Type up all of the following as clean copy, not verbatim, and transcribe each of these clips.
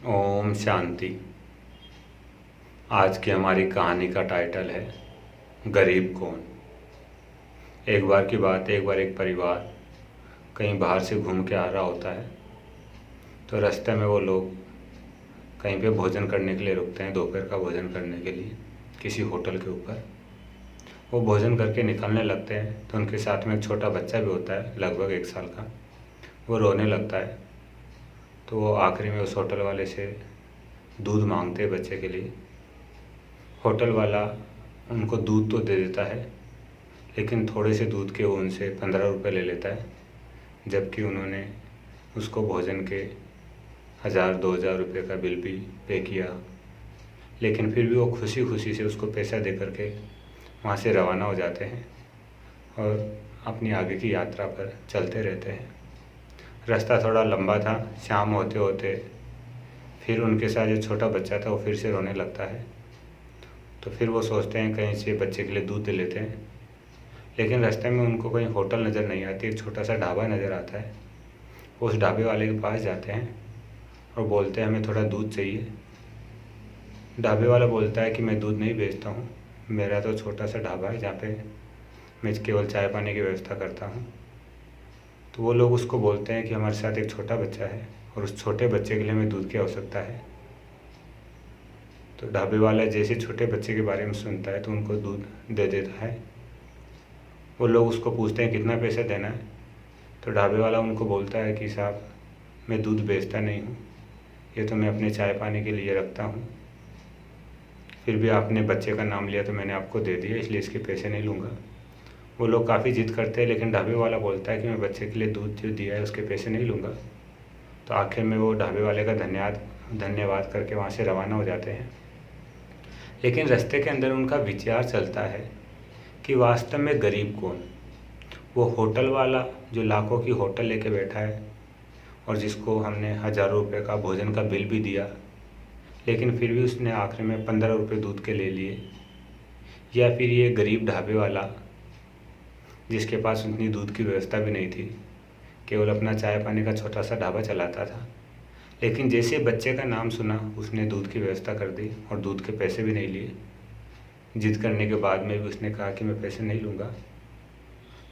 ओम शांति। आज की हमारी कहानी का टाइटल है गरीब कौन। एक बार की बात, एक बार एक परिवार कहीं बाहर से घूम के आ रहा होता है। तो रास्ते में वो लोग कहीं पे भोजन करने के लिए रुकते हैं, दोपहर का भोजन करने के लिए किसी होटल के ऊपर। वो भोजन करके निकलने लगते हैं तो उनके साथ में एक छोटा बच्चा भी होता है, लगभग 1 साल का। वो रोने लगता है। तो वो आखिरी में उस होटल वाले से दूध मांगते हैं बच्चे के लिए। होटल वाला उनको दूध तो दे देता है, लेकिन थोड़े से दूध के वो उनसे 15 रुपये ले लेता है, जबकि उन्होंने उसको भोजन के 1000-2000 रुपये का बिल भी पे किया। लेकिन फिर भी वो खुशी खुशी से उसको पैसा दे करके वहाँ से रवाना हो जाते हैं और अपनी आगे की यात्रा पर चलते रहते हैं। रास्ता थोड़ा लंबा था। शाम होते होते फिर उनके साथ जो छोटा बच्चा था वो फिर से रोने लगता है। तो फिर वो सोचते हैं कहीं से बच्चे के लिए दूध दे लेते हैं, लेकिन रास्ते में उनको कहीं होटल नज़र नहीं आती। एक छोटा सा ढाबा नज़र आता है। वो उस ढाबे वाले के पास जाते हैं और बोलते हैं हमें थोड़ा दूध चाहिए। ढाबे वाला बोलता है कि मैं दूध नहीं बेचता हूँ, मेरा तो छोटा सा ढाबा है जहाँ पे मैं केवल चाय पानी की व्यवस्था करता हूँ। तो वो लोग उसको बोलते हैं कि हमारे साथ एक छोटा बच्चा है और उस छोटे बच्चे के लिए हमें दूध की आवश्यकता है। तो ढाबे वाला जैसे छोटे बच्चे के बारे में सुनता है तो उनको दूध दे देता है। वो लोग उसको पूछते हैं कितना पैसा देना है। तो ढाबे वाला उनको बोलता है कि साहब मैं दूध बेचता नहीं हूँ, ये तो मैं अपने चाय पानी के लिए रखता हूँ। फिर भी आपने बच्चे का नाम लिया तो मैंने आपको दे दिया, इसलिए इसके पैसे नहीं लूँगा। वो लोग काफ़ी जिद करते हैं, लेकिन ढाबे वाला बोलता है कि मैं बच्चे के लिए दूध जो दिया है उसके पैसे नहीं लूँगा। तो आखिर में वो ढाबे वाले का धन्यवाद करके वहाँ से रवाना हो जाते हैं। लेकिन रास्ते के अंदर उनका विचार चलता है कि वास्तव में गरीब कौन। वो होटल वाला जो लाखों की होटल लेके बैठा है और जिसको हमने हज़ारों रुपये का भोजन का बिल भी दिया, लेकिन फिर भी उसने आखिर में 15 रुपये दूध के ले लिए। या फिर ये गरीब ढाबे वाला जिसके पास उतनी दूध की व्यवस्था भी नहीं थी, केवल अपना चाय पानी का छोटा सा ढाबा चलाता था, लेकिन जैसे बच्चे का नाम सुना उसने दूध की व्यवस्था कर दी और दूध के पैसे भी नहीं लिए। जिद करने के बाद में भी उसने कहा कि मैं पैसे नहीं लूँगा।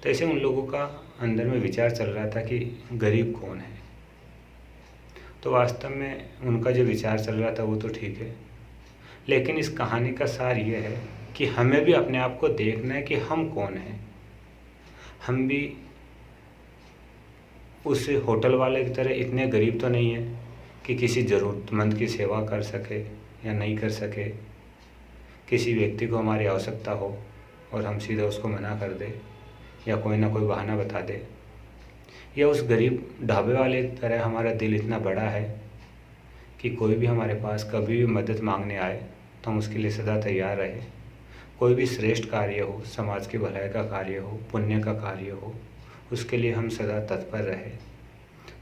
तो ऐसे उन लोगों का अंदर में विचार चल रहा था कि गरीब कौन है। तो वास्तव में उनका जो विचार चल रहा था वो तो ठीक है, लेकिन इस कहानी का सार ये है कि हमें भी अपने आप को देखना है कि हम कौन हैं। हम भी उस होटल वाले की तरह इतने गरीब तो नहीं है कि किसी ज़रूरतमंद की सेवा कर सके या नहीं कर सके। किसी व्यक्ति को हमारी आवश्यकता हो और हम सीधा उसको मना कर दे या कोई ना कोई बहाना बता दे। या उस गरीब ढाबे वाले की तरह हमारा दिल इतना बड़ा है कि कोई भी हमारे पास कभी भी मदद मांगने आए तो हम उसके लिए सदा तैयार रहे। कोई भी श्रेष्ठ कार्य हो, समाज की भलाई का कार्य हो, पुण्य का कार्य हो, उसके लिए हम सदा तत्पर रहे।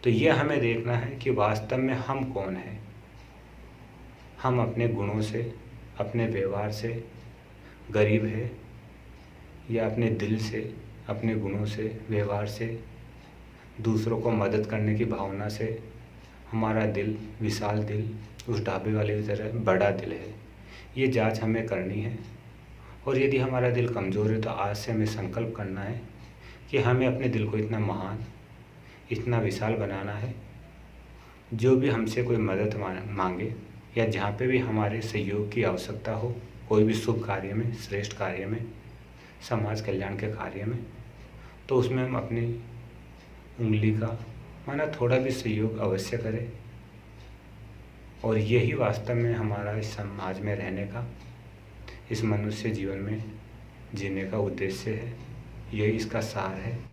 तो ये हमें देखना है कि वास्तव में हम कौन हैं। हम अपने गुणों से, अपने व्यवहार से गरीब है या अपने दिल से, अपने गुणों से, व्यवहार से, दूसरों को मदद करने की भावना से हमारा दिल, विशाल दिल, उस ढाबे वाले की तरह बड़ा दिल है। ये जांच हमें करनी है। और यदि हमारा दिल कमज़ोर है तो आज से हमें संकल्प करना है कि हमें अपने दिल को इतना महान, इतना विशाल बनाना है। जो भी हमसे कोई मदद मांगे या जहाँ पे भी हमारे सहयोग की आवश्यकता हो, कोई भी शुभ कार्य में, श्रेष्ठ कार्य में, समाज कल्याण के कार्य में, तो उसमें हम अपनी उंगली का माना थोड़ा भी सहयोग अवश्य करें। और यही वास्तव में हमारा इस समाज में रहने का, इस मनुष्य जीवन में जीने का उद्देश्य है। यही इसका सार है।